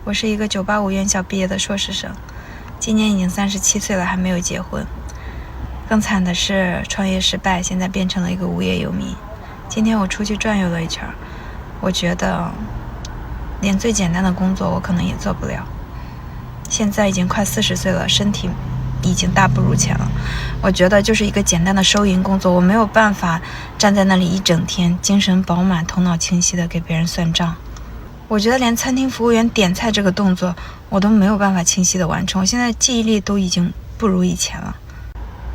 我是一个985院校毕业的硕士生，今年已经37岁了，还没有结婚。更惨的是创业失败，现在变成了一个无业游民。今天我出去转悠了一圈，我觉得连最简单的工作我可能也做不了。现在已经快40岁了，身体已经大不如前了。我觉得就是一个简单的收银工作，我没有办法站在那里一整天，精神饱满、头脑清晰的给别人算账。我觉得连餐厅服务员点菜这个动作，我都没有办法清晰的完成。我现在记忆力都已经不如以前了。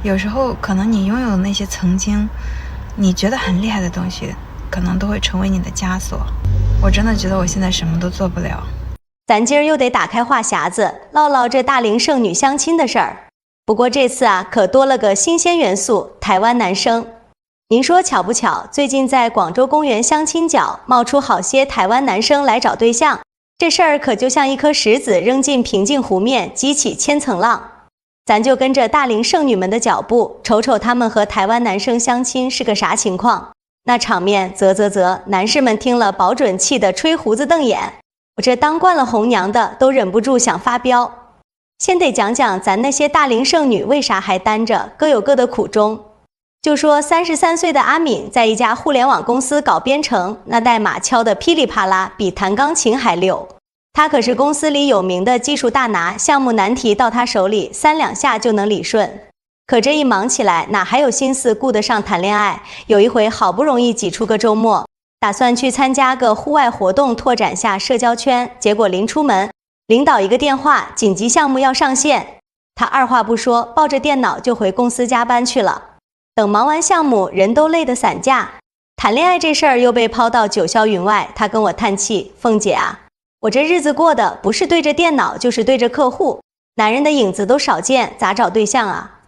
有时候可能你拥有的那些曾经你觉得很厉害的东西，可能都会成为你的枷锁。我真的觉得我现在什么都做不了。咱今儿又得打开话匣子，唠唠这大龄剩女相亲的事儿。不过这次可多了个新鲜元素——台湾男生。您说巧不巧，最近在广州公园相亲角冒出好些台湾男生来找对象，这事儿可就像一颗石子扔进平静湖面，激起千层浪。咱就跟着大龄剩女们的脚步，瞅瞅他们和台湾男生相亲是个啥情况。那场面啧，男士们听了保准气得吹胡子瞪眼。我这当惯了红娘的都忍不住想发飙。先得讲讲咱那些大龄剩女为啥还单着，各有各的苦衷。就说33岁的阿敏在一家互联网公司搞编程，那代码敲得噼里啪啦，比弹钢琴还溜。他可是公司里有名的技术大拿，项目难题到他手里3两下就能理顺。可这一忙起来，哪还有心思顾得上谈恋爱？有一回好不容易挤出个周末，打算去参加个户外活动，拓展下社交圈，结果临出门，领导一个电话，紧急项目要上线。他二话不说，抱着电脑就回公司加班去了。等忙完项目，人都累得散架。谈恋爱这事儿又被抛到九霄云外，他跟我叹气：“凤姐啊，我这日子过得不是对着电脑，就是对着客户，男人的影子都少见，咋找对象啊？”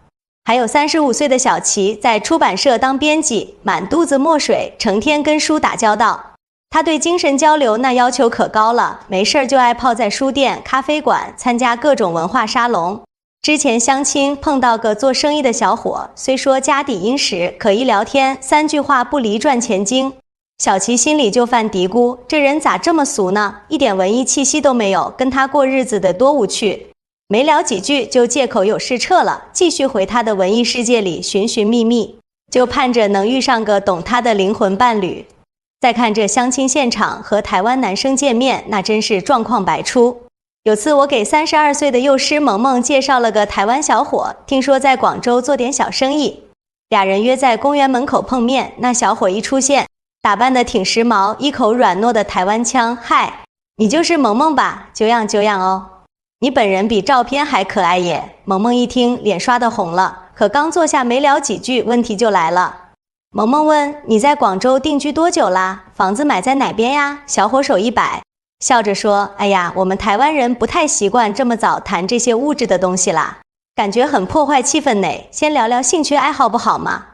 还有35岁的小齐在出版社当编辑，满肚子墨水，成天跟书打交道。他对精神交流那要求可高了，没事儿就爱泡在书店、咖啡馆，参加各种文化沙龙。之前相亲碰到个做生意的小伙，虽说家底殷实，可一聊天3句话不离赚钱经。小齐心里就犯嘀咕，这人咋这么俗呢？一点文艺气息都没有，跟他过日子得多无趣。没聊几句就借口有事撤了，继续回他的文艺世界里寻寻觅觅，就盼着能遇上个懂他的灵魂伴侣。再看这相亲现场，和台湾男生见面，那真是状况百出。有次我给32岁的幼师萌萌介绍了个台湾小伙，听说在广州做点小生意，俩人约在公园门口碰面。那小伙一出现，打扮得挺时髦，一口软糯的台湾腔：“嗨，你就是萌萌吧？久仰哦，你本人比照片还可爱耶。”萌萌一听，脸刷得红了，可刚坐下没聊几句，问题就来了。萌萌问：“你在广州定居多久啦？房子买在哪边呀？”小伙手一摆，笑着说：“哎呀，我们台湾人不太习惯这么早谈这些物质的东西啦，感觉很破坏气氛呢。先聊聊兴趣爱好不好吗？”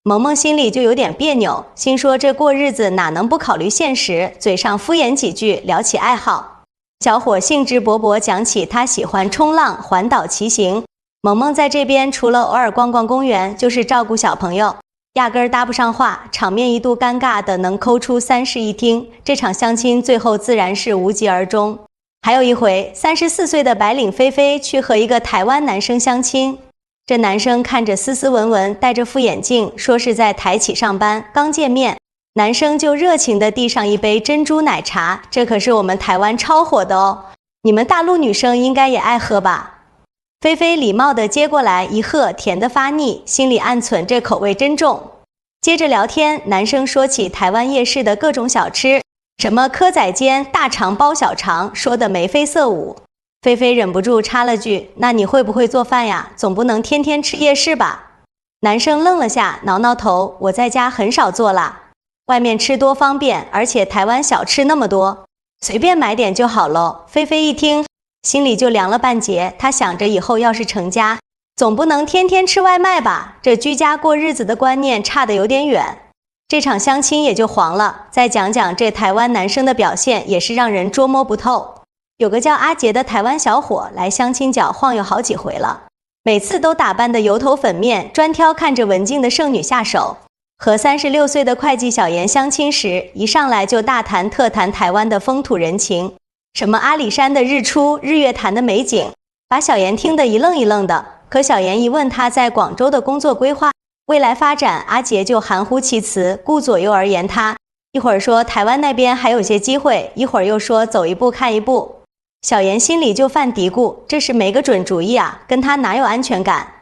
萌萌心里就有点别扭，心说这过日子哪能不考虑现实，嘴上敷衍几句，聊起爱好。小伙兴致勃勃讲起他喜欢冲浪、环岛骑行。萌萌在这边除了偶尔逛逛公园，就是照顾小朋友，压根儿搭不上话，场面一度尴尬的能抠出3室一厅。这场相亲最后自然是无疾而终。还有一回，34岁的白领菲菲去和一个台湾男生相亲，这男生看着斯斯文文，戴着副眼镜，说是在台企上班，刚见面，男生就热情地递上一杯珍珠奶茶，这可是我们台湾超火的哦，你们大陆女生应该也爱喝吧？菲菲礼貌地接过来一喝，甜得发腻，心里暗忖这口味真重。接着聊天，男生说起台湾夜市的各种小吃，什么蚵仔煎、大肠包小肠，说得眉飞色舞。菲菲忍不住插了句：“那你会不会做饭呀？总不能天天吃夜市吧？”男生愣了下，挠挠头：“我在家很少做啦，外面吃多方便，而且台湾小吃那么多，随便买点就好咯。”菲菲一听，心里就凉了半截。她想着以后要是成家，总不能天天吃外卖吧？这居家过日子的观念差得有点远。这场相亲也就黄了。再讲讲这台湾男生的表现，也是让人捉摸不透。有个叫阿杰的台湾小伙来相亲角晃悠好几回了，每次都打扮得油头粉面，专挑看着文静的剩女下手。和36岁的会计小严相亲时，一上来就大谈特谈台湾的风土人情，什么阿里山的日出、日月潭的美景，把小妍听得一愣一愣的。可小妍一问她在广州的工作规划、未来发展，阿杰就含糊其辞，顾左右而言他。一会儿说台湾那边还有些机会，一会儿又说走一步看一步。小妍心里就犯嘀咕，这是没个准主意啊，跟他哪有安全感？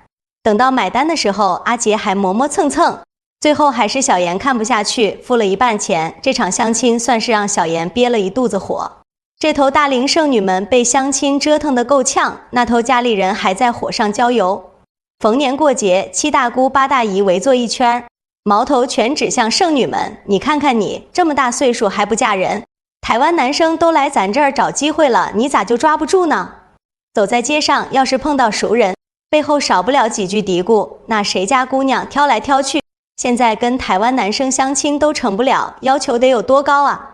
等到买单的时候，阿杰还磨磨蹭蹭，最后还是小妍看不下去，付了一半钱。这场相亲算是让小妍憋了一肚子火。这头大龄剩女们被相亲折腾得够呛，那头家里人还在火上浇油。逢年过节，7大姑8大姨围坐一圈，矛头全指向剩女们。你看看你，这么大岁数还不嫁人？台湾男生都来咱这儿找机会了，你咋就抓不住呢？走在街上，要是碰到熟人，背后少不了几句嘀咕。那谁家姑娘挑来挑去，现在跟台湾男生相亲都成不了，要求得有多高啊？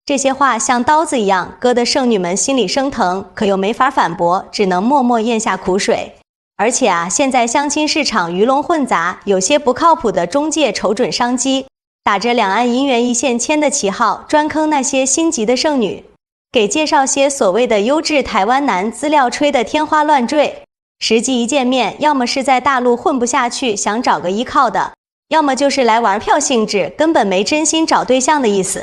这些话像刀子一样割得剩女们心里生疼，可又没法反驳，只能默默咽下苦水。而且啊，现在相亲市场鱼龙混杂，有些不靠谱的中介瞅准商机，打着两岸姻缘一线牵的旗号，专坑那些心急的剩女，给介绍些所谓的优质台湾男，资料吹得天花乱坠。实际一见面，要么是在大陆混不下去，想找个依靠的，要么就是来玩票性质，根本没真心找对象的意思。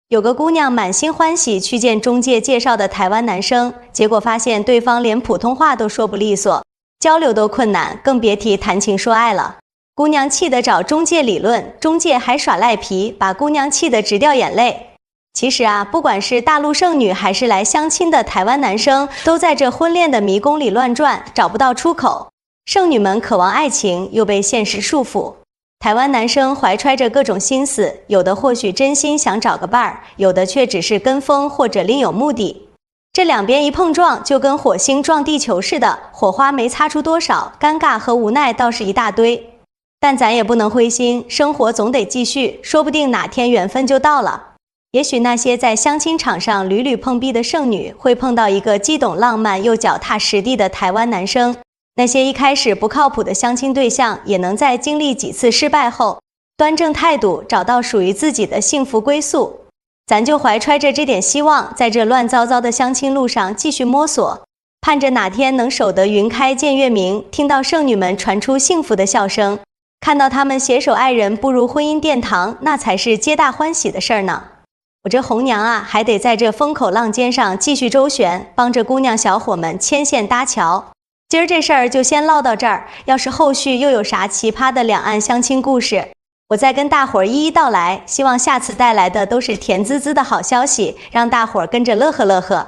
有个姑娘满心欢喜去见中介介绍的台湾男生，结果发现对方连普通话都说不利索，交流都困难，更别提谈情说爱了。姑娘气得找中介理论，中介还耍赖皮，把姑娘气得直掉眼泪。其实啊，不管是大陆剩女还是来相亲的台湾男生，都在这婚恋的迷宫里乱转，找不到出口。剩女们渴望爱情，又被现实束缚。台湾男生怀揣着各种心思，有的或许真心想找个伴儿，有的却只是跟风或者另有目的。这两边一碰撞，就跟火星撞地球似的，火花没擦出多少，尴尬和无奈倒是一大堆。但咱也不能灰心，生活总得继续，说不定哪天缘分就到了。也许那些在相亲场上屡屡碰壁的剩女，会碰到一个既懂浪漫又脚踏实地的台湾男生。那些一开始不靠谱的相亲对象，也能在经历几次失败后，端正态度，找到属于自己的幸福归宿。咱就怀揣着这点希望，在这乱糟糟的相亲路上继续摸索，盼着哪天能守得云开见月明，听到剩女们传出幸福的笑声，看到他们携手爱人步入婚姻殿堂，那才是皆大欢喜的事儿呢。我这红娘啊，还得在这风口浪尖上继续周旋，帮着姑娘小伙们牵线搭桥。今儿这事儿就先唠到这儿，要是后续又有啥奇葩的两岸相亲故事，我再跟大伙儿一一道来。希望下次带来的都是甜滋滋的好消息，让大伙儿跟着乐呵乐呵。